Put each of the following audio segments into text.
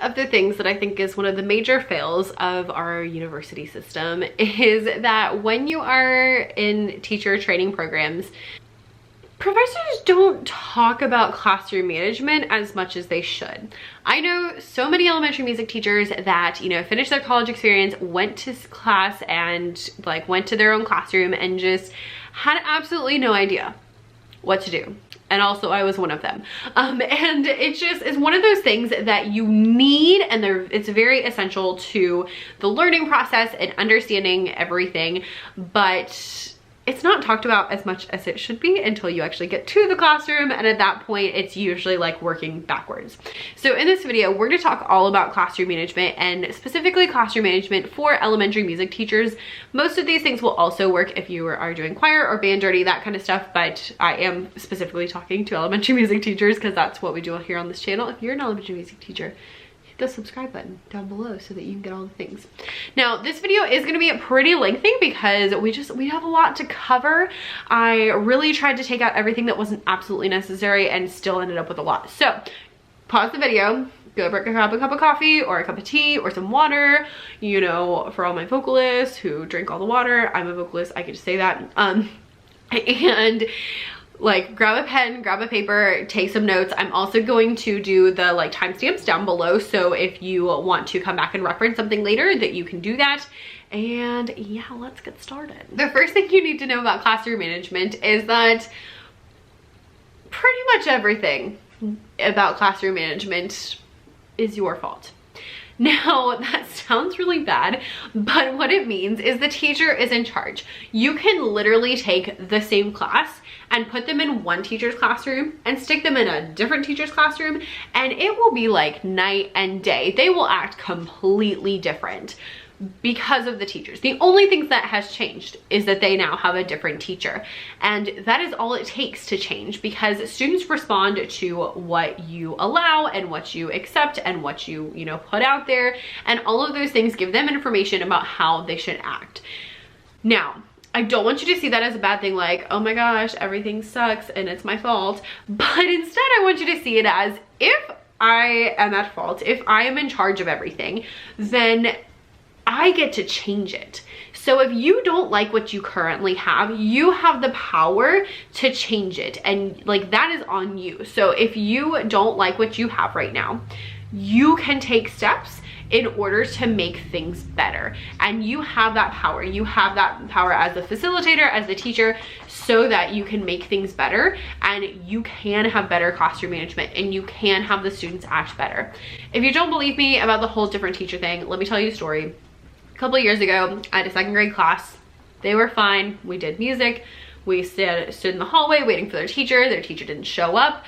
of the things that I think is one of the major fails of our university system is that when you are in teacher training programs, professors don't talk about classroom management as much as they should. I know so many elementary music teachers that, you know, finished their college experience, went to class and like went to their own classroom and just had absolutely no idea what to do. And also I was one of them. And it just is one of those things that you need, and it's very essential to the learning process and understanding everything, but it's not talked about as much as it should be until you actually get to the classroom, and at that point it's usually like working backwards. So in this video we're going to talk all about classroom management, and specifically classroom management for elementary music teachers. Most of these things will also work if you are doing choir or band dirty, that kind of stuff, but I am specifically talking to elementary music teachers because that's what we do here on this channel. If you're an elementary music teacher, the subscribe button down below so that you can get all the things. Now this video is going to be pretty lengthy because we have a lot to cover. I really tried to take out everything that wasn't absolutely necessary and still ended up with a lot. So pause the video, go grab a cup of coffee or a cup of tea or some water. You know, for all my vocalists who drink all the water, I'm a vocalist, I get to say that. And like grab a pen, grab a paper, take some notes. I'm also going to do the like timestamps down below, so if you want to come back and reference something later, that you can do that. And yeah, let's get started. The first thing you need to know about classroom management is that pretty much everything about classroom management is your fault. Now, that sounds really bad, but what it means is the teacher is in charge. You can literally take the same class and put them in one teacher's classroom and stick them in a different teacher's classroom, and it will be like night and day. They will act completely different because of the teachers. The only thing that has changed is that they now have a different teacher, and that is all it takes to change, because students respond to what you allow and what you accept and what you put out there, and all of those things give them information about how they should act. Now, I don't want you to see that as a bad thing, like, oh my gosh, everything sucks and it's my fault, but instead I want you to see it as, if I am at fault, if I am in charge of everything, then I get to change it. So if you don't like what you currently have, you have the power to change it, and like that is on you. So if you don't like what you have right now, you can take steps in order to make things better, and you have that power. You have that power as a facilitator, as the teacher, so that you can make things better, and you can have better classroom management, and you can have the students act better. If you don't believe me about the whole different teacher thing, let me tell you a story. A couple of years ago, I had a second grade class. They were fine. We did music. We stood in the hallway waiting for their teacher. Their teacher didn't show up.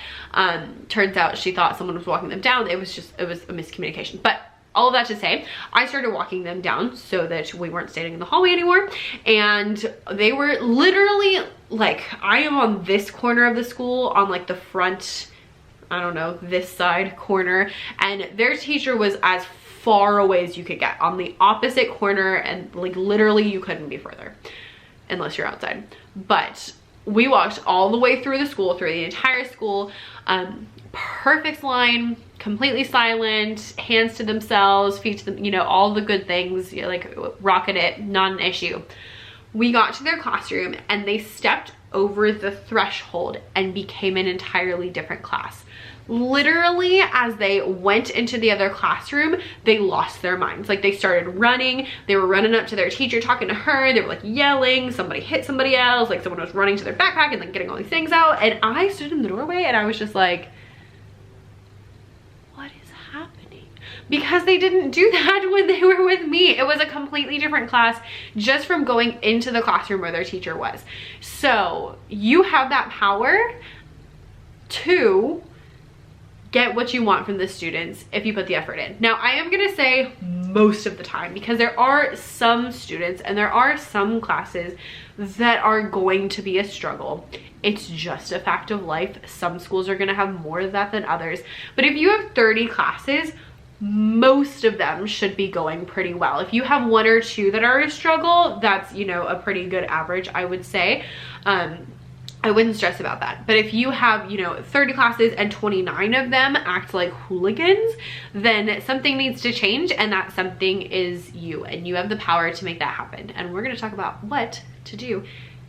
Turns out she thought someone was walking them down. It was a miscommunication. But all of that to say, I started walking them down so that we weren't standing in the hallway anymore. And they were literally like, I am on this corner of the school, on like the front, I don't know, this side corner. And their teacher was as far away as you could get on the opposite corner, and like literally you couldn't be further unless you're outside. But we walked all the way through the school, through the entire school, perfect line, completely silent, hands to themselves, feet to them, all the good things, like rocking it, not an issue. We got to their classroom and they stepped over the threshold and became an entirely different class. Literally, as they went into the other classroom, they lost their minds. Like, they started running. They were running up to their teacher, talking to her. They were like yelling. Somebody hit somebody else. Like, someone was running to their backpack and like getting all these things out. And I stood in the doorway and I was just like, what is happening? Because they didn't do that when they were with me. It was a completely different class just from going into the classroom where their teacher was. So you have that power to get what you want from the students if you put the effort in. Now, I am gonna say most of the time, because there are some students and there are some classes that are going to be a struggle. It's just a fact of life. Some schools are gonna have more of that than others. But if you have 30 classes, most of them should be going pretty well. If you have one or two that are a struggle, that's, a pretty good average, I would say. I wouldn't stress about that. But if you have, you know, 30 classes and 29 of them act like hooligans, then something needs to change, and that something is you, and you have the power to make that happen. And we're going to talk about what to do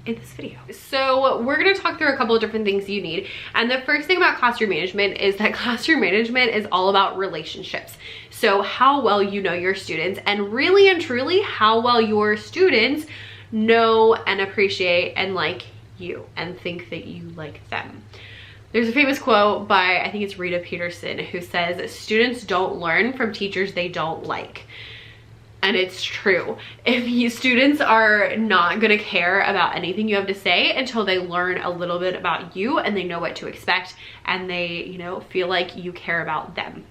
in this video. So we're going to talk through a couple of different things you need. And the first thing about classroom management is that classroom management is all about relationships. So how well you know your students, and really and truly how well your students know and appreciate and like you and think that you like them. There's a famous quote by, I think it's Rita Peterson, who says, students don't learn from teachers they don't like. And it's true. If you students are not gonna care about anything you have to say until they learn a little bit about you and they know what to expect and they, you know, feel like you care about them.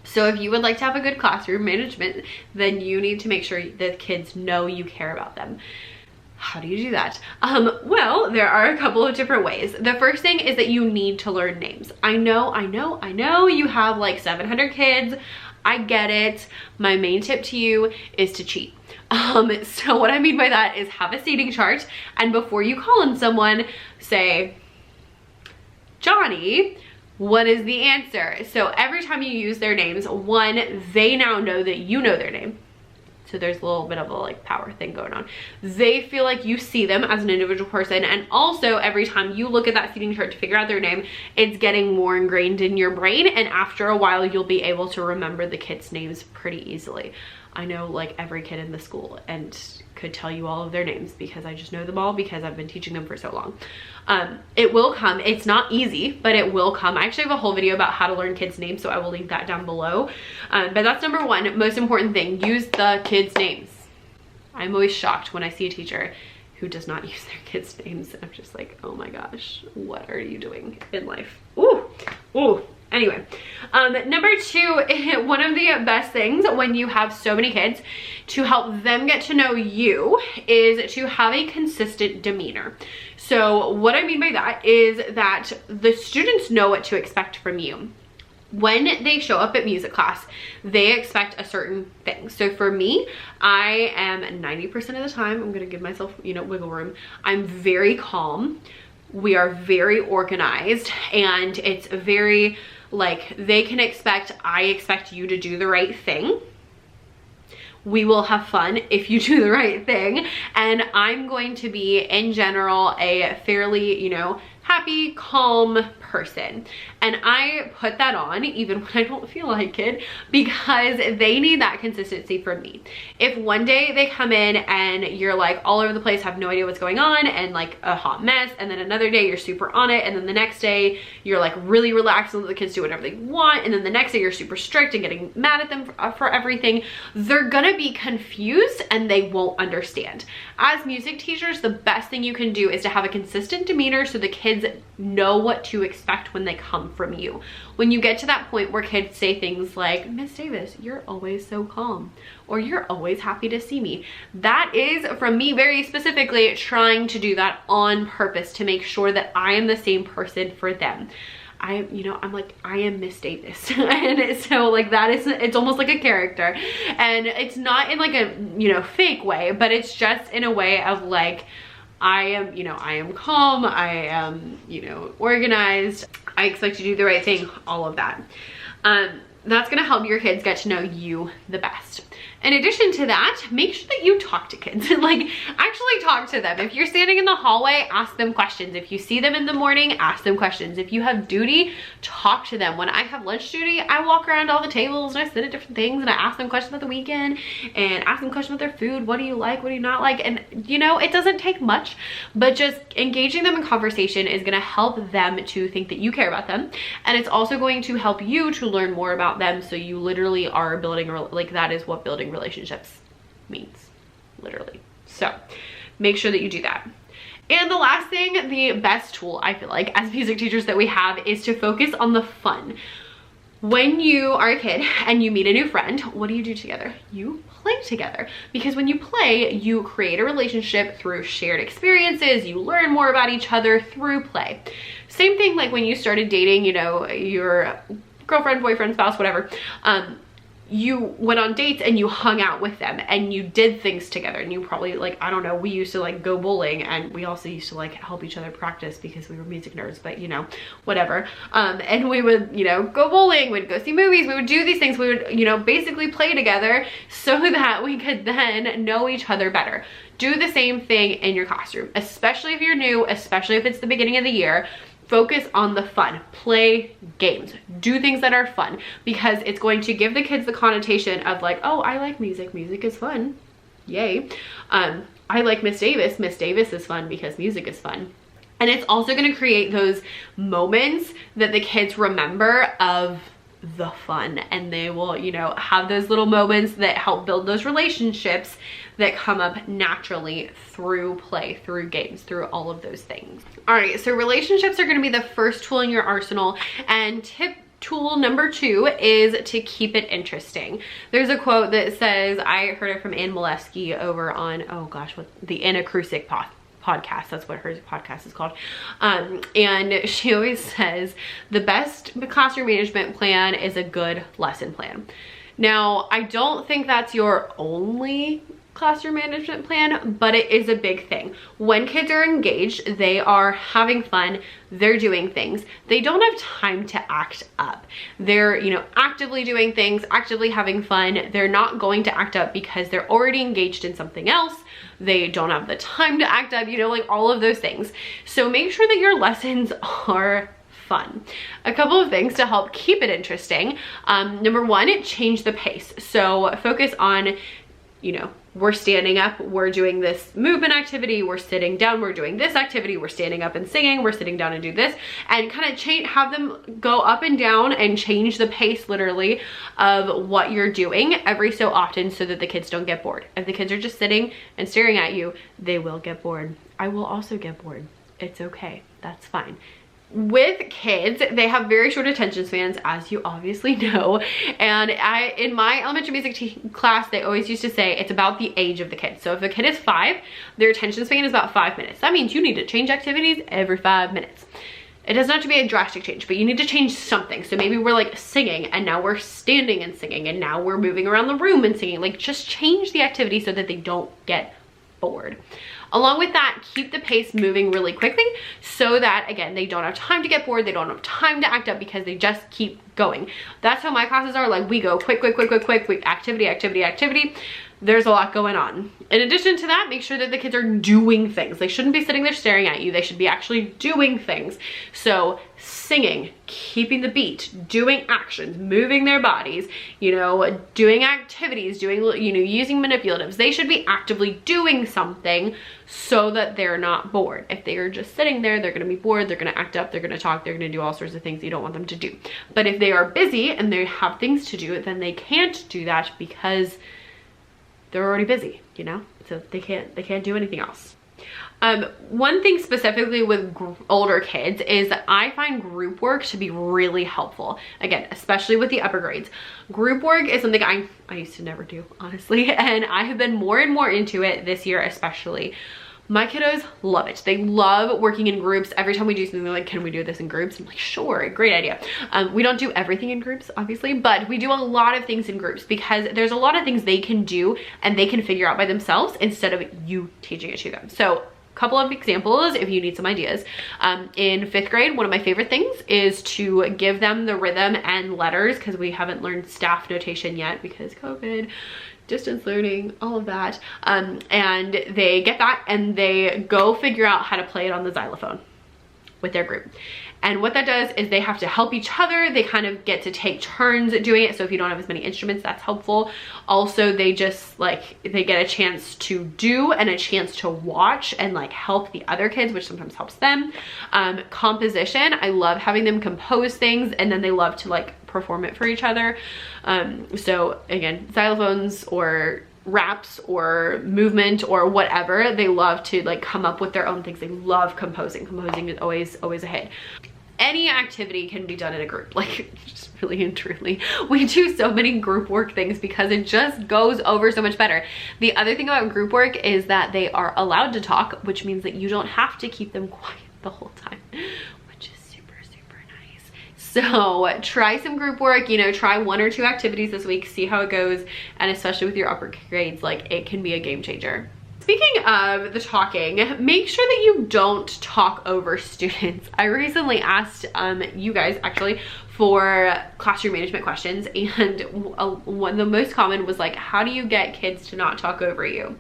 So if you would like to have a good classroom management, then you need to make sure that kids know you care about them. How do you do that? Well, there are a couple of different ways. The first thing is that you need to learn names. I know you have like 700 kids. I get it. My main tip to you is to cheat. So what I mean by that is have a seating chart, and before you call on someone, say, Johnny, what is the answer? So every time you use their names, one, they now know that you know their name. So there's a little bit of a like power thing going on. They feel like you see them as an individual person, and also every time you look at that seating chart to figure out their name, it's getting more ingrained in your brain, and after a while you'll be able to remember the kids' names pretty easily. I know like every kid in the school and could tell you all of their names because I just know them all because I've been teaching them for so long. It will come. It's not easy, but it will come. I actually have a whole video about how to learn kids' names, so I will link that down below. But that's number one, most important thing, use the kids' names. I'm always shocked when I see a teacher who does not use their kids' names. I'm just like, oh my gosh, what are you doing in life? Ooh. Anyway, number two, one of the best things when you have so many kids to help them get to know you is to have a consistent demeanor. So what I mean by that is that the students know what to expect from you. When they show up at music class, they expect a certain thing. So for me, I am 90% of the time, I'm gonna give myself, you know, wiggle room. I'm very calm. We are very organized, and it's very like they can expect, I expect you to do the right thing. We will have fun if you do the right thing. And I'm going to be, in general, a fairly, you know, happy, calm person. And I put that on even when I don't feel like it because they need that consistency from me. If one day they come in and you're like all over the place, have no idea what's going on and like a hot mess, and then another day you're super on it, and then the next day you're like really relaxed and let the kids do whatever they want, and then the next day you're super strict and getting mad at them for everything, they're gonna be confused and they won't understand. As music teachers, the best thing you can do is to have a consistent demeanor so the kids know what to expect when they come from you. When you get to that point where kids say things like, Miss Davis, you're always so calm, or you're always happy to see me, that is from me very specifically trying to do that on purpose to make sure that I am the same person for them. I'm like, I am Miss Davis. And so like that is, it's almost like a character, and it's not in like a, you know, fake way, but it's just in a way of like, I am calm, I am, you know, organized, I expect you to do the right thing, all of that. That's gonna help your kids get to know you the best. In addition to that, make sure that you talk to kids. Like, actually talk to them. If you're standing in the hallway, ask them questions. If you see them in the morning, ask them questions. If you have duty, talk to them. When I have lunch duty, I walk around all the tables and I sit at different things and I ask them questions about the weekend and ask them questions about their food. What do you like? What do you not like? And you know, it doesn't take much, but just engaging them in conversation is gonna help them to think that you care about them. And it's also going to help you to learn more about them. So you literally are building, like that is what building relationships means, literally. So make sure that you do that. And the last thing, the best tool I feel like as music teachers that we have is to focus on the fun. When you are a kid and you meet a new friend, what do you do together? You play together, because when you play, you create a relationship through shared experiences. You learn more about each other through play. Same thing like when you started dating, you know, your girlfriend, boyfriend, spouse, whatever. you went on dates and you hung out with them and you did things together, and you probably, like, I don't know, we used to like go bowling, and we also used to like help each other practice because we were music nerds, but you know, whatever. And we would, you know, go bowling, we'd go see movies, we would do these things, we would, you know, basically play together so that we could then know each other better. Do the same thing in your classroom, especially if you're new, especially if it's the beginning of the year. Focus on the fun. Play games. Do things that are fun, because it's going to give the kids the connotation of like, oh, I like music. Music is fun. Yay. I like Miss Davis. Miss Davis is fun because music is fun. And it's also going to create those moments that the kids remember of the fun, and they will, you know, have those little moments that help build those relationships that come up naturally through play, through games, through all of those things. All right, so relationships are going to be the first tool in your arsenal, and tool number 2 is to keep it interesting. There's a quote that says, I heard it from Anne Molesky over on, oh gosh, what, the Anna Krusik podcast. That's what her podcast is called. And she always says the best classroom management plan is a good lesson plan. Now, I don't think that's your only classroom management plan, but it is a big thing. When kids are engaged, they are having fun, they're doing things. They don't have time to act up. They're, you know, actively doing things, actively having fun. They're not going to act up because they're already engaged in something else. They don't have the time to act up, you know, like all of those things. So make sure that your lessons are fun. A couple of things to help keep it interesting. Number 1, change the pace. So focus on, you know, we're standing up, we're doing this movement activity, we're sitting down, we're doing this activity, we're standing up and singing, we're sitting down and do this, and kind of change, have them go up and down and change the pace literally of what you're doing every so often, so that the kids don't get bored. If the kids are just sitting and staring at you, they will get bored. I will also get bored. It's okay, that's fine. With kids, they have very short attention spans, as you obviously know, and in my elementary music class, they always used to say it's about the age of the kid. So if the kid is 5, their attention span is about 5 minutes. That means you need to change activities every 5 minutes. It doesn't have to be a drastic change, but you need to change something. So maybe we're like singing, and now we're standing and singing, and now we're moving around the room and singing. Like, just change the activity so that they don't get bored. Along with that, keep the pace moving really quickly so that, again, they don't have time to get bored, they don't have time to act up, because they just keep going. That's how my classes are. Like, we go quick, activity, activity, activity. There's a lot going on. In addition to that, make sure that the kids are doing things. They shouldn't be sitting there staring at you. They should be actually doing things. So singing, keeping the beat, doing actions, moving their bodies, you know, doing activities, doing, you know, using manipulatives. They should be actively doing something so that they're not bored. If they are just sitting there, they're going to be bored, they're going to act up, they're going to talk, they're going to do all sorts of things you don't want them to do. But if they are busy and they have things to do, then they can't do that because they're already busy, you know, so they can't do anything else. One thing specifically with older kids is that I find group work to be really helpful. Again, especially with the upper grades. Group work is something I used to never do, honestly, and I have been more and more into it this year especially. My kiddos love it. They love working in groups. Every time we do something, they're like, can we do this in groups? I'm like, sure, great idea. We don't do everything in groups, obviously, but we do a lot of things in groups because there's a lot of things they can do and they can figure out by themselves instead of you teaching it to them. So couple of examples if you need some ideas. In 5th grade, one of my favorite things is to give them the rhythm and letters, because we haven't learned staff notation yet because COVID, distance learning, all of that. And they get that and they go figure out how to play it on the xylophone with their group. And what that does is they have to help each other. They kind of get to take turns doing it. So if you don't have as many instruments, that's helpful. Also, they just they get a chance to do and a chance to watch and like help the other kids, which sometimes helps them. Composition, I love having them compose things and then they love to like perform it for each other. So again, xylophones or raps or movement or whatever, they love to like come up with their own things. They love composing. Composing is always a hit. Any activity can be done in a group, like just really and truly. We do so many group work things because it just goes over so much better. The other thing about group work is that they are allowed to talk, which means that you don't have to keep them quiet the whole time, which is super, super nice. So try some group work, you know, try 1 or 2 activities this week, see how it goes. And especially with your upper grades, like it can be a game changer. Speaking of the talking, make sure that you don't talk over students. I recently asked you guys actually for classroom management questions, and the most common was like, how do you get kids to not talk over you?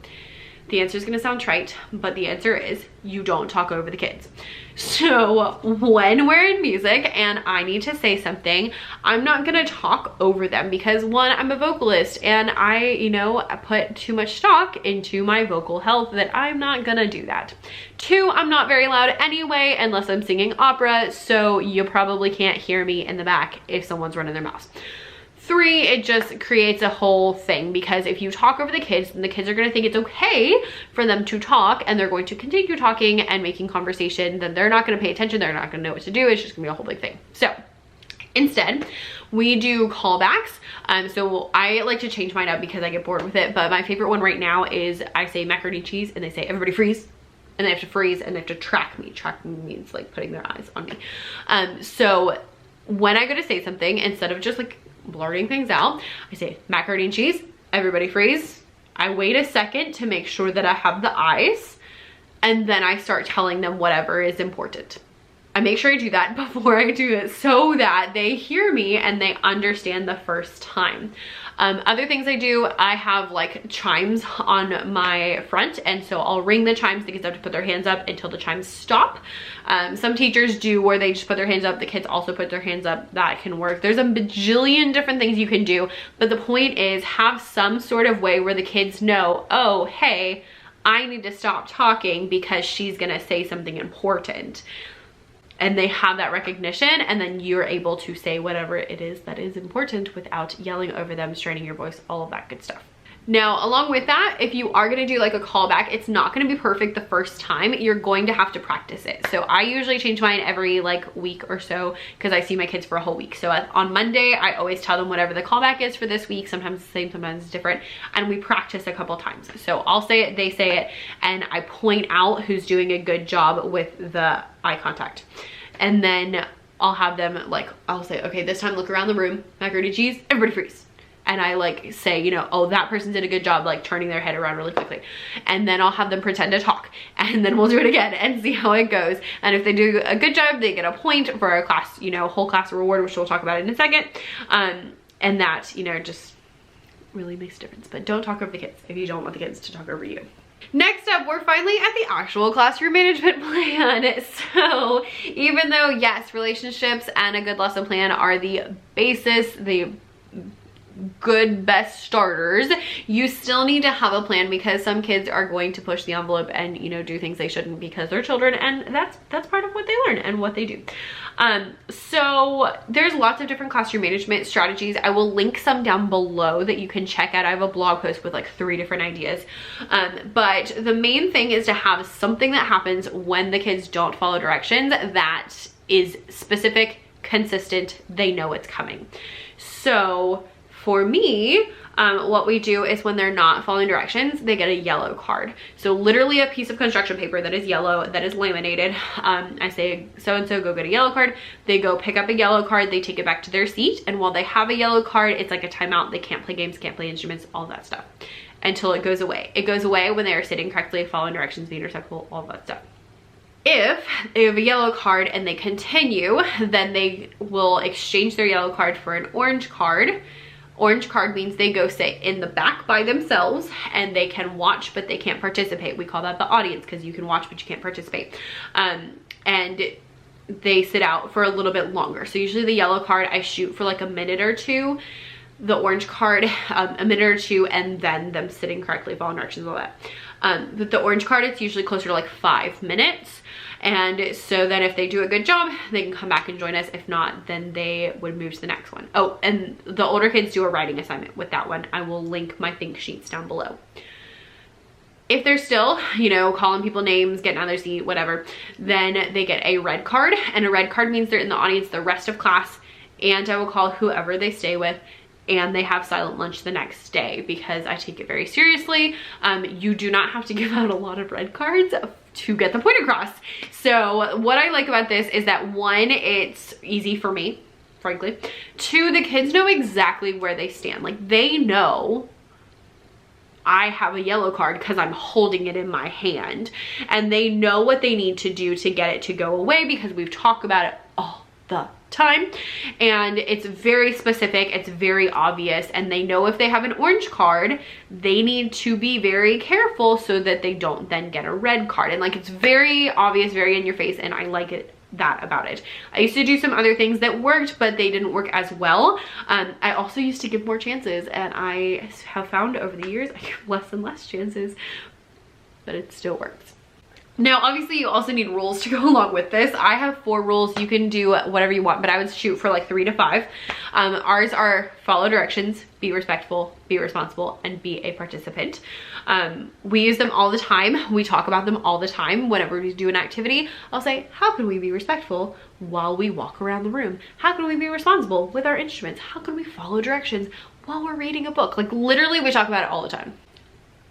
The answer is going to sound trite, but the answer is you don't talk over the kids. So when we're in music and I need to say something, I'm not going to talk over them because 1, I'm a vocalist and I, you know, I put too much stock into my vocal health that I'm not going to do that. 2, I'm not very loud anyway, unless I'm singing opera, so you probably can't hear me in the back if someone's running their mouth. 3, it just creates a whole thing because if you talk over the kids, then the kids are going to think it's okay for them to talk and they're going to continue talking and making conversation. Then they're not going to pay attention. They're not going to know what to do. It's just going to be a whole big thing. So instead, we do callbacks. So I like to change mine up because I get bored with it. But my favorite one right now is I say macaroni cheese and they say everybody freeze. And they have to freeze and they have to track me. Track me means like putting their eyes on me. So when I go to say something, instead of just like blurting things out, I say macaroni and cheese, everybody freeze. I wait a second to make sure that I have the eyes, and then I start telling them whatever is important. I make sure I do that before I do it so that they hear me and they understand the first time. Other things I do, I have like chimes on my front, and so I'll ring the chimes. The kids have to put their hands up until the chimes stop. Some teachers do where they just put their hands up. The kids also put their hands up. That can work. There's a bajillion different things you can do, but the point is have some sort of way where the kids know, oh, hey, I need to stop talking because she's gonna say something important. And they have that recognition, and then you're able to say whatever it is that is important without yelling over them, straining your voice, all of that good stuff. Now, along with that, if you are gonna do like a callback, it's not gonna be perfect the first time. You're going to have to practice it. So I usually change mine every like week or so because I see my kids for a whole week. So on Monday, I always tell them whatever the callback is for this week. Sometimes the same, sometimes it's different. And we practice a couple times. So I'll say it, they say it, and I point out who's doing a good job with the eye contact. And then I'll have them like, I'll say, okay, this time look around the room, macaroni cheese, everybody freeze. And I like say, you know, oh, that person did a good job like turning their head around really quickly. And then I'll have them pretend to talk, and then we'll do it again and see how it goes. And if they do a good job, they get a point for a class, you know, whole class reward, which we'll talk about in a second. And that, you know, just really makes a difference. But don't talk over the kids if you don't want the kids to talk over you. Next up, we're finally at the actual classroom management plan. So even though, yes, relationships and a good lesson plan are the basis, the good best starters, you still need to have a plan because some kids are going to push the envelope and, you know, do things they shouldn't because they're children, and that's part of what they learn and what they do. So there's lots of different classroom management strategies. I will link some down below that you can check out. I have a blog post with like 3 different ideas. But the main thing is to have something that happens when the kids don't follow directions that is specific, consistent, they know it's coming. So for me, what we do is when they're not following directions, they get a yellow card. So literally a piece of construction paper that is yellow, that is laminated. I say, so-and-so, go get a yellow card. They go pick up a yellow card, they take it back to their seat. And while they have a yellow card, it's like a timeout. They can't play games, can't play instruments, all that stuff until it goes away. It goes away when they are sitting correctly, following directions, being respectful, all that stuff. If they have a yellow card and they continue, then they will exchange their yellow card for an orange card. Orange card means they go sit in the back by themselves and they can watch, but they can't participate. We call that the audience because you can watch, but you can't participate. And they sit out for a little bit longer. So usually the yellow card, I shoot for like a minute or 2. The orange card, a minute or 2, and then them sitting correctly, following directions, all that. But the orange card, it's usually closer to like 5 minutes. And so then if they do a good job, they can come back and join us. If not, then they would move to the next one. Oh, and the older kids do a writing assignment with that one. I will link my think sheets down below. If they're still, you know, calling people names, getting out of their seat, whatever, then they get a red card. And a red card means they're in the audience the rest of class. And I will call whoever they stay with, and they have silent lunch the next day because I take it very seriously. You do not have to give out a lot of red cards to get the point across. So what I like about this is that, 1, it's easy for me. frankly. Two, the kids know exactly where they stand. Like, they know I have a yellow card because I'm holding it in my hand, and they know what they need to do to get it to go away because we've talked about it all the time, and it's very specific, it's very obvious, and they know if they have an orange card, they need to be very careful so that they don't then get a red card. And like, it's very obvious, very in your face, and I like it that about it. I used to do some other things that worked, but they didn't work as well. I also used to give more chances, and I have found over the years I give less and less chances, but it still works. Now, obviously, you also need rules to go along with this. I have 4 rules. You can do whatever you want, but I would shoot for like 3 to 5. Ours are follow directions, be respectful, be responsible, and be a participant. We use them all the time. We talk about them all the time. Whenever we do an activity, I'll say, how can we be respectful while we walk around the room? How can we be responsible with our instruments? How can we follow directions while we're reading a book? Like, literally, we talk about it all the time.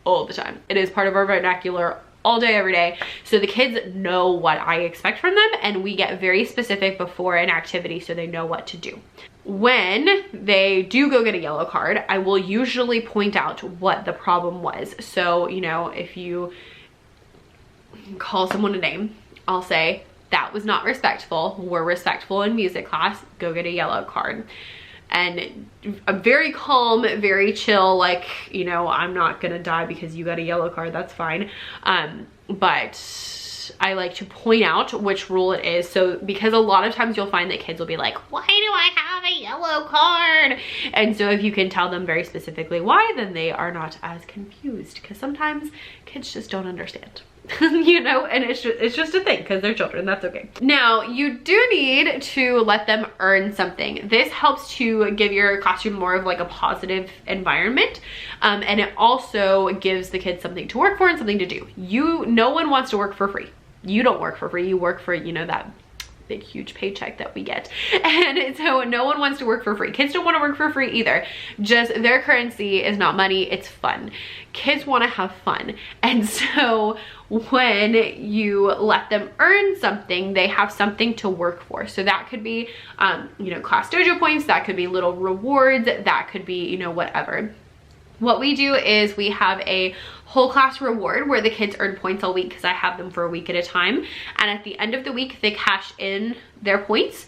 All the time. It is part of our vernacular all day, every day. So the kids know what I expect from them, and we get very specific before an activity so they know what to do. When they do go get a yellow card, I will usually point out what the problem was. So, you know, if you call someone a name, I'll say, that was not respectful. We're respectful in music class. Go get a yellow card. And I'm very calm, very chill, like, you know, I'm not gonna die because you got a yellow card, that's fine. But I like to point out which rule it is. So, because a lot of times you'll find that kids will be like, why do I have a yellow card? And so if you can tell them very specifically why, then they are not as confused, because sometimes kids just don't understand. You know, and it's just a thing because they're children. That's okay. Now, you do need to let them earn something. This helps to give your classroom more of like a positive environment, and it also gives the kids something to work for and something to do. No one wants to work for free. You don't work for free. You work for, you know, that big huge paycheck that we get, and so no one wants to work for free. Kids don't want to work for free either. Just their currency is not money, it's fun. Kids want to have fun, and so when you let them earn something, they have something to work for. So that could be you know, class dojo points, that could be little rewards, that could be, you know, whatever. What we do is we have a whole class reward where the kids earn points all week, because I have them for a week at a time. And at the end of the week, they cash in their points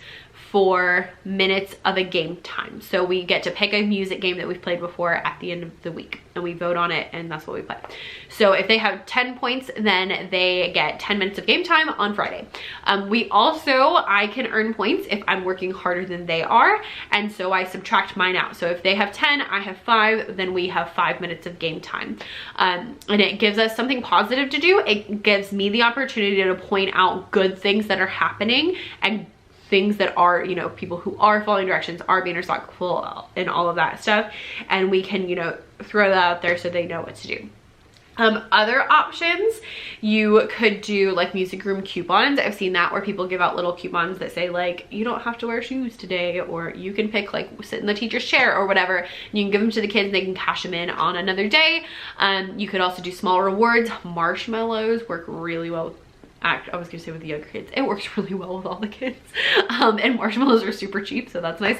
for minutes of a game time. So we get to pick a music game that we've played before at the end of the week, and we vote on it, and that's what we play. So if they have 10 points, then they get 10 minutes of game time on Friday. I can earn points if I'm working harder than they are, and so I subtract mine out. So if they have 10, I have 5, then we have 5 minutes of game time. And it gives us something positive to do. It gives me the opportunity to point out good things that are happening, and things that are, you know, people who are following directions, are being respectful, and all of that stuff. And we can, you know, throw that out there so they know what to do. Other options, you could do like music room coupons. I've seen that where people give out little coupons that say like, you don't have to wear shoes today, or you can pick like sit in the teacher's chair or whatever. You can give them to the kids and they can cash them in on another day. You could also do small rewards. Marshmallows work really well with, I was gonna say with the younger kids, it works really well with all the kids. And marshmallows are super cheap, so that's nice.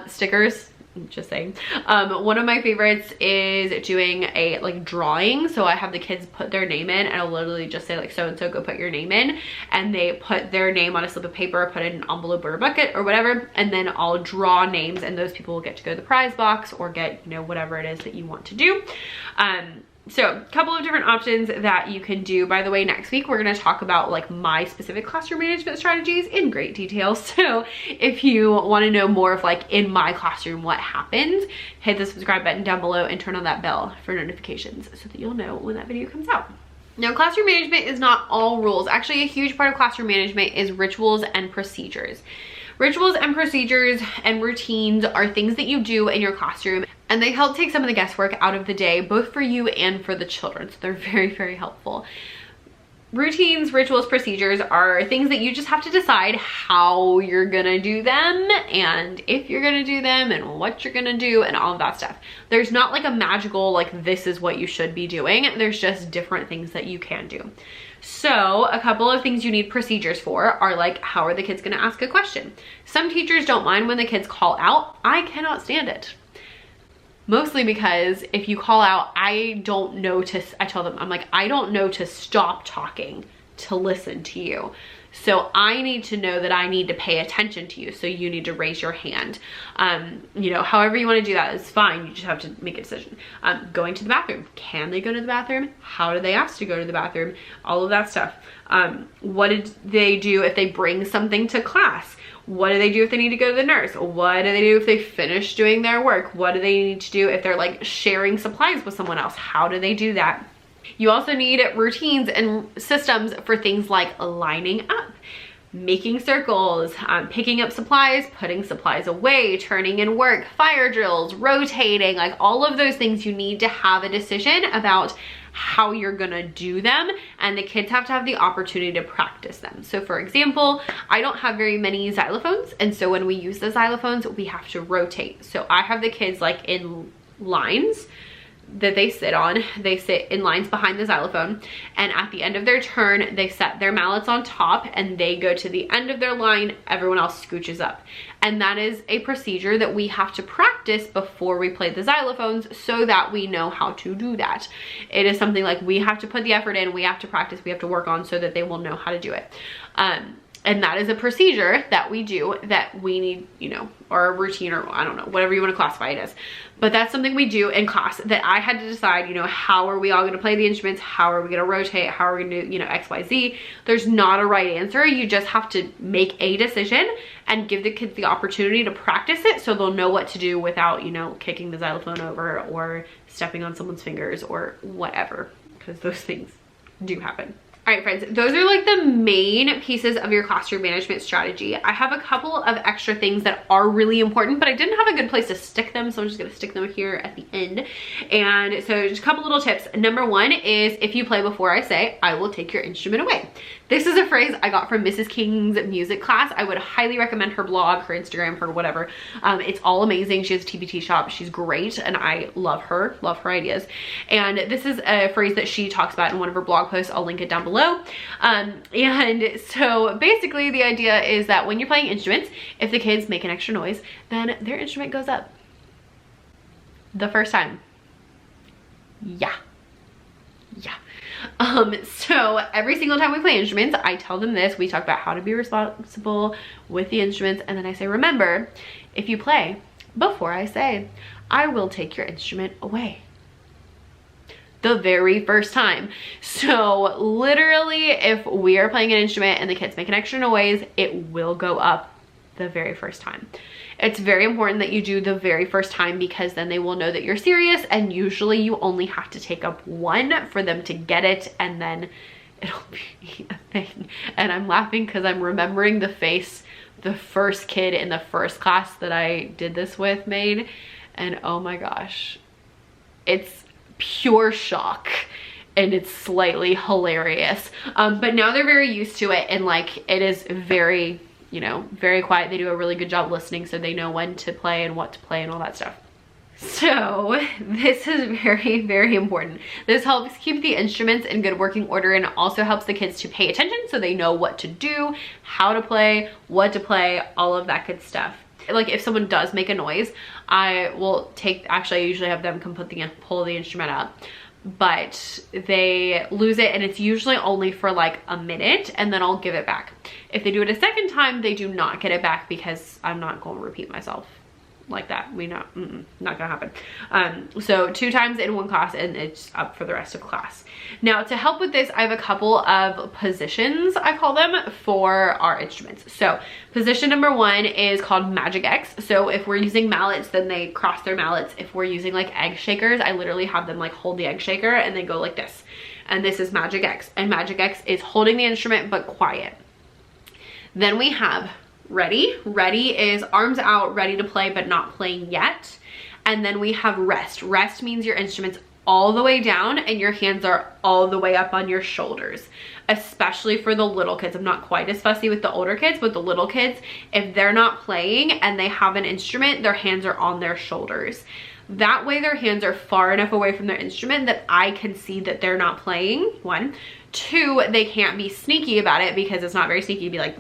Stickers, just saying. One of my favorites is doing a like drawing. So I have the kids put their name in, and I'll literally just say like, so and so go put your name in, and they put their name on a slip of paper, put it in an envelope or a bucket or whatever, and then I'll draw names, and those people will get to go to the prize box or get, you know, whatever it is that you want to do. So a couple of different options that you can do. By the way, next week we're going to talk about like my specific classroom management strategies in great detail. So if you want to know more of like in my classroom what happens, hit the subscribe button down below and turn on that bell for notifications so that you'll know when that video comes out. Now, classroom management is not all rules. Actually, a huge part of classroom management is rituals and procedures. Rituals and procedures and routines are things that you do in your classroom, and they help take some of the guesswork out of the day, both for you and for the children. So they're very, very helpful. Routines, rituals, procedures are things that you just have to decide how you're gonna do them, and if you're gonna do them, and what you're gonna do, and all of that stuff. There's not like a magical, like, this is what you should be doing. There's just different things that you can do. So a couple of things you need procedures for are like, how are the kids gonna ask a question? Some teachers don't mind when the kids call out. I cannot stand it. Mostly because if you call out, I tell them, I'm like, I don't know to stop talking to listen to you. So I need to know that I need to pay attention to you. So you need to raise your hand. You know, however you want to do that is fine. You just have to make a decision. Going to the bathroom. Can they go to the bathroom? How do they ask to go to the bathroom? All of that stuff. What did they do if they bring something to class? What do they do if they need to go to the nurse? What do they do if they finish doing their work? What do they need to do if they're like sharing supplies with someone else? How do they do that? You also need routines and systems for things like lining up, making circles, picking up supplies, putting supplies away, turning in work, fire drills, rotating, like all of those things. You need to have a decision about how you're gonna do them, and the kids have to have the opportunity to practice them. So for example, I don't have very many xylophones, and so when we use the xylophones, we have to rotate. So I have the kids like in lines that they sit on. They sit in lines behind the xylophone, and at the end of their turn, they set their mallets on top and they go to the end of their line. Everyone else scooches up. And that is a procedure that we have to practice before we play the xylophones so that we know how to do that. It is something like we have to put the effort in, we have to practice, we have to work on so that they will know how to do it. And that is a procedure that we do that we need, you know, or a routine, or I don't know, whatever you want to classify it as. But that's something we do in class that I had to decide, you know, how are we all going to play the instruments? How are we going to rotate? How are we going to do, you know, X, Y, Z? There's not a right answer. You just have to make a decision and give the kids the opportunity to practice it so they'll know what to do without, you know, kicking the xylophone over or stepping on someone's fingers or whatever, because those things do happen. All right, friends, those are like the main pieces of your classroom management strategy. I have a couple of extra things that are really important, but I didn't have a good place to stick them, so I'm just gonna stick them here at the end. And so just a couple little tips. Number one is, if you play before I say, I will take your instrument away. This is a phrase I got from Mrs. King's music class. I would highly recommend her blog, her Instagram, her whatever. It's all amazing. She has a TBT shop. She's great, and I love her ideas. And this is a phrase that she talks about in one of her blog posts. I'll link it down below. And so basically the idea is that when you're playing instruments, if the kids make an extra noise, then their instrument goes up the first time. Yeah. So every single time we play instruments, I tell them this. We talk about how to be responsible with the instruments, and then I say, remember, if you play before I say, I will take your instrument away. The very first time. So literally, if we are playing an instrument and the kids make an extra noise, it will go up the very first time. It's very important that you do the very first time, because then they will know that you're serious, and usually you only have to take up one for them to get it, and then it'll be a thing. And I'm laughing because I'm remembering the face the first kid in the first class that I did this with made, and oh my gosh, it's pure shock. And it's slightly hilarious. But now they're very used to it, and like it is very, you know, very quiet. They do a really good job listening, so they know when to play and what to play and all that stuff. So this is very, very important. This helps keep the instruments in good working order, and also helps the kids to pay attention so they know what to do, how to play, what to play, all of that good stuff. Like if someone does make a noise, I will I usually have them come pull the instrument up, but they lose it, and it's usually only for like a minute, and then I'll give it back. If they do it a second time, they do not get it back, because I'm not going to repeat myself like that. Not gonna happen. So 2 times in one class, and it's up for the rest of class. Now to help with this, I have a couple of positions, I call them, for our instruments. So position number 1 is called Magic X. So if we're using mallets, then they cross their mallets. If we're using like egg shakers, I literally have them like hold the egg shaker and they go like this. And this is Magic X. And Magic X is holding the instrument but quiet. Then we have Ready. Ready is arms out, ready to play but not playing yet. And then we have Rest. Rest means your instrument's all the way down and your hands are all the way up on your shoulders, especially for the little kids. I'm not quite as fussy with the older kids, but the little kids, if they're not playing and they have an instrument, their hands are on their shoulders. That way their hands are far enough away from their instrument that I can see that they're not playing, 1. 2, they can't be sneaky about it because it's not very sneaky to be like,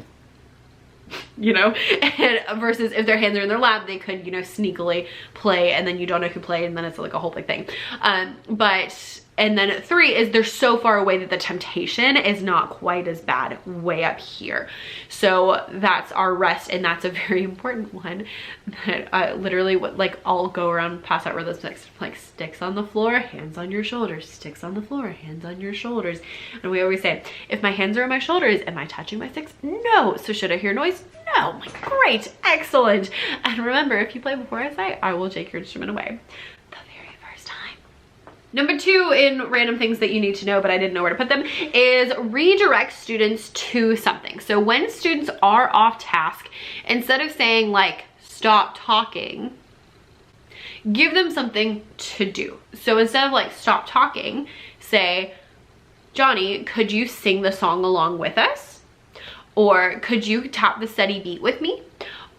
you know, and versus if their hands are in their lap, they could, you know, sneakily play and then you don't know who played and then it's like a whole big thing. And then 3 is they're so far away that the temptation is not quite as bad way up here. So that's our rest, and that's a very important one that literally like I'll go around past that rhythm like sticks on the floor, hands on your shoulders, sticks on the floor, hands on your shoulders. And we always say, if my hands are on my shoulders, am I touching my sticks? No. So should I hear noise? No. I'm like, great, excellent. And remember, if you play before I say, I will take your instrument away. Number 2 in random things that you need to know, but I didn't know where to put them, is redirect students to something. So when students are off task, instead of saying like, stop talking, give them something to do. So instead of like, stop talking, say, Johnny, could you sing the song along with us? Or could you tap the steady beat with me?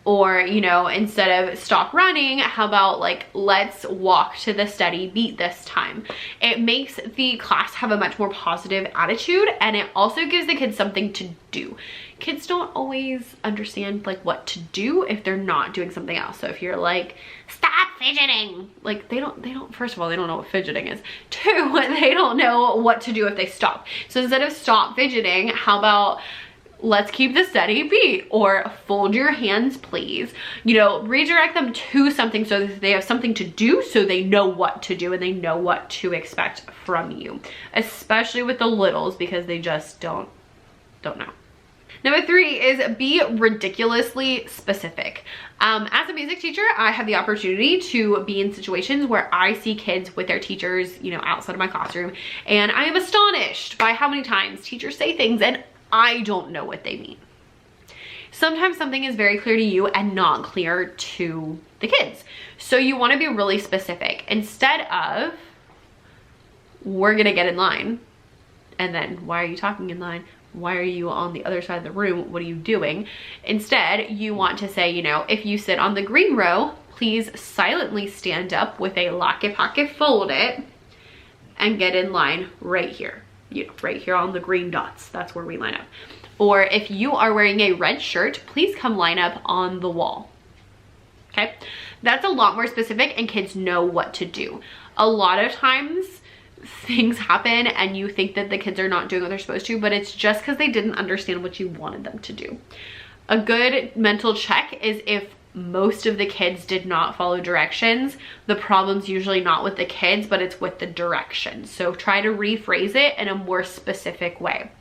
Or, you know, instead of stop running, how about like, let's walk to the steady beat this time. It makes the class have a much more positive attitude, and it also gives the kids something to do. Kids don't always understand like what to do if they're not doing something else. So if you're like, stop fidgeting, like they don't, first of all, they don't know what fidgeting is. 2, they don't know what to do if they stop. So instead of stop fidgeting, how about let's keep the steady beat, or fold your hands please. You know, redirect them to something so that they have something to do, so they know what to do and they know what to expect from you, especially with the littles, because they just don't know. Number 3 is be ridiculously specific. As a music teacher, I have the opportunity to be in situations where I see kids with their teachers, you know, outside of my classroom, and I am astonished by how many times teachers say things and I don't know what they mean. Sometimes something is very clear to you and not clear to the kids. So you want to be really specific. Instead of, we're gonna get in line, and then why are you talking in line? Why are you on the other side of the room? What are you doing? Instead, you want to say, you know, if you sit on the green row, please silently stand up with a lock-it, pocket, fold it, and get in line right here. You know, right here on the green dots, that's where we line up. Or if you are wearing a red shirt, please come line up on the wall. Okay, that's a lot more specific and kids know what to do. A lot of times things happen and you think that the kids are not doing what they're supposed to, but it's just because they didn't understand what you wanted them to do. A good mental check is if most of the kids did not follow directions, the problem's usually not with the kids, but it's with the directions. So try to rephrase it in a more specific way.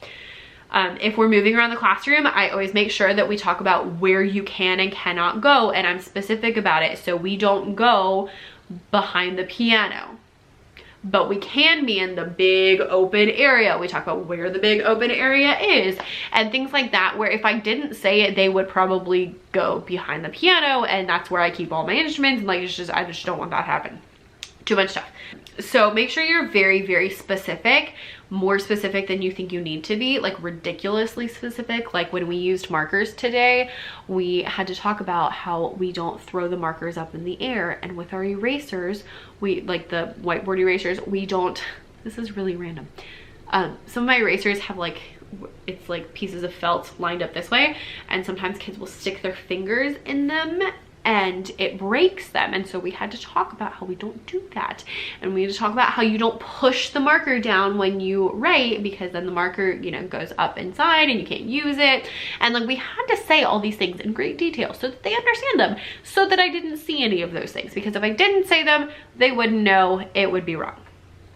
If we're moving around the classroom, I always make sure that we talk about where you can and cannot go, and I'm specific about it. So we don't go behind the piano, but we can be in the big open area. We talk about where the big open area is and things like that, where if I didn't say it, they would probably go behind the piano, and that's where I keep all my instruments. And like, I just don't want that to happen. Too much stuff. So make sure you're very, very specific, more specific than you think you need to be, like ridiculously specific. Like when we used markers today, we had to talk about how we don't throw the markers up in the air, and with our erasers, we like the whiteboard erasers, we don't, this is really random. Some of my erasers have like, it's like pieces of felt lined up this way, and sometimes kids will stick their fingers in them and it breaks them. And so we had to talk about how we don't do that, and we had to talk about how you don't push the marker down when you write, because then the marker, you know, goes up inside and you can't use it. And like we had to say all these things in great detail so that they understand them, so that I didn't see any of those things, because if I didn't say them, they wouldn't know, it would be wrong.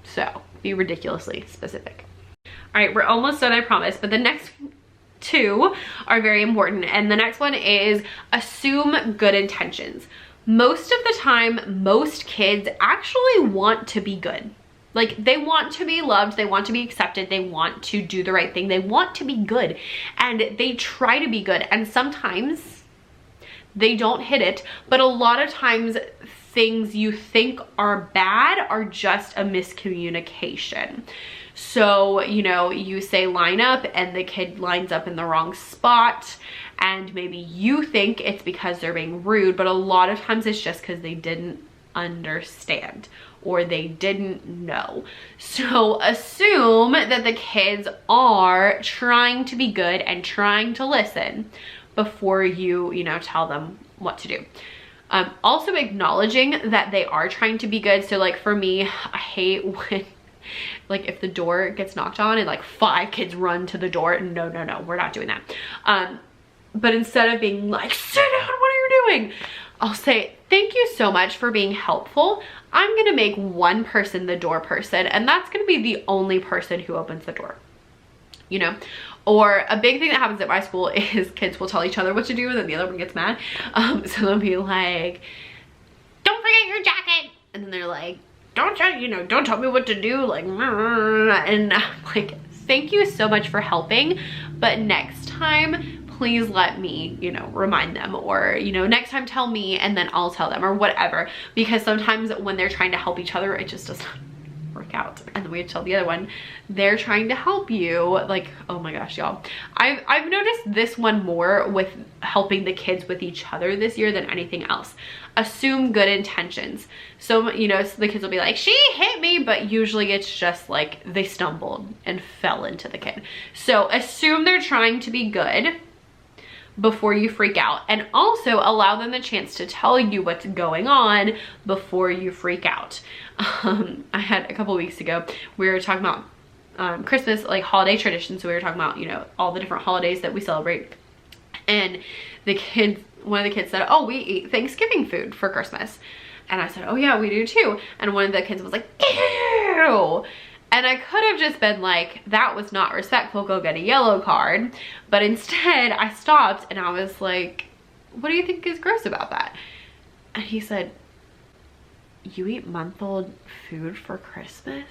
So be ridiculously specific. All right, we're almost done, I promise, but the next 2 are very important. And the next one is assume good intentions. Most of the time, most kids actually want to be good. Like they want to be loved, they want to be accepted, they want to do the right thing, they want to be good, and they try to be good. And sometimes they don't hit it, but a lot of times things you think are bad are just a miscommunication. So, you know, you say line up and the kid lines up in the wrong spot, and maybe you think it's because they're being rude, but a lot of times it's just because they didn't understand or they didn't know. So assume that the kids are trying to be good and trying to listen before you, tell them what to do. Also acknowledging that they are trying to be good. So like for me, I hate when like if the door gets knocked on and like 5 kids run to the door. No, we're not doing that. But instead of being like, sit down, what are you doing? I'll say, thank you so much for being helpful. I'm gonna make one person the door person, and that's gonna be the only person who opens the door, Or a big thing that happens at my school is kids will tell each other what to do and then the other one gets mad. So they'll be like, don't forget your jacket. And then they're like, don't tell me what to do. Like, and I'm like, thank you so much for helping. But next time, please let me, remind them, or, next time tell me and then I'll tell them, or whatever. Because sometimes when they're trying to help each other, it just doesn't work out. And then we have to tell the other one, they're trying to help you. Like, oh my gosh, y'all. I've noticed this one more with helping the kids with each other this year than anything else. Assume good intentions. So, so the kids will be like, she hit me, but usually it's just like they stumbled and fell into the kid. So assume they're trying to be good before you freak out, and also allow them the chance to tell you what's going on before you freak out. I had a couple weeks ago, we were talking about Christmas, like holiday traditions. So we were talking about, all the different holidays that we celebrate. And one of the kids said, oh, we eat Thanksgiving food for Christmas. And I said, oh yeah, we do too. And one of the kids was like, ew. And I could have just been like, that was not respectful, go get a yellow card. But instead I stopped and I was like, what do you think is gross about that? And he said, you eat month-old food for Christmas?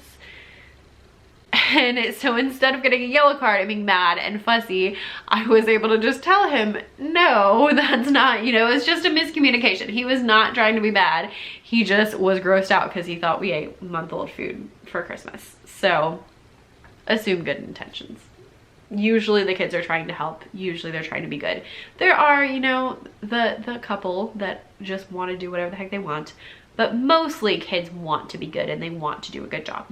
And so instead of getting a yellow card and being mad and fussy, I was able to just tell him, no, that's not, it's just a miscommunication. He was not trying to be bad. He just was grossed out because he thought we ate month-old food for Christmas. So assume good intentions. Usually the kids are trying to help. Usually they're trying to be good. There are, the couple that just want to do whatever the heck they want. But mostly kids want to be good and they want to do a good job.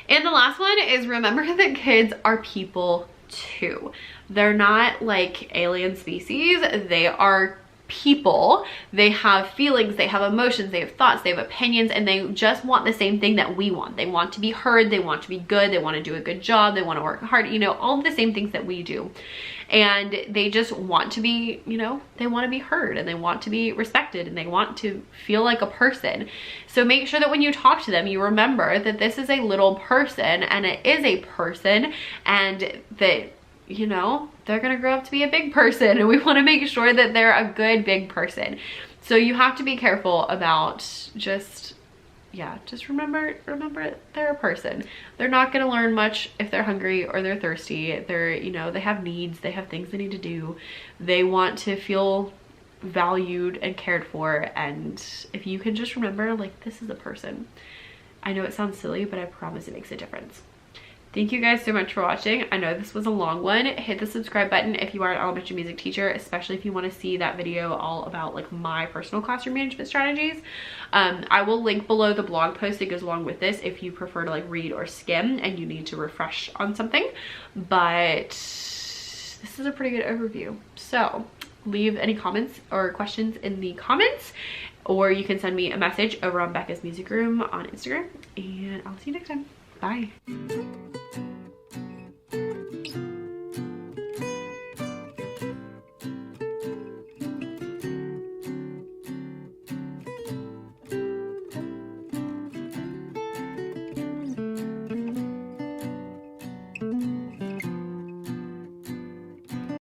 And the last one is, remember that kids are people too. They're not like alien species. They are people. They have feelings, they have emotions, they have thoughts, they have opinions, and they just want the same thing that we want. They want to be heard, they want to be good, they want to do a good job, they want to work hard, all of the same things that we do. And they just want to be, they want to be heard and they want to be respected and they want to feel like a person. So make sure that when you talk to them, you remember that this is a little person and it is a person, and that they're gonna grow up to be a big person, and we want to make sure that they're a good big person. So you have to be careful about just remember they're a person. They're not gonna learn much if they're hungry or they're thirsty. They're, they have needs, they have things they need to do. They want to feel valued and cared for, and if you can just remember, like, this is a person. I know it sounds silly, but I promise it makes a difference. Thank you guys so much for watching. I know this was a long one. Hit the subscribe button if you are an elementary music teacher, especially if you want to see that video all about like my personal classroom management strategies. I will link below the blog post that goes along with this if you prefer to like read or skim and you need to refresh on something. But this is a pretty good overview. So leave any comments or questions in the comments, or you can send me a message over on Becca's Music Room on Instagram, and I'll see you next time. Bye.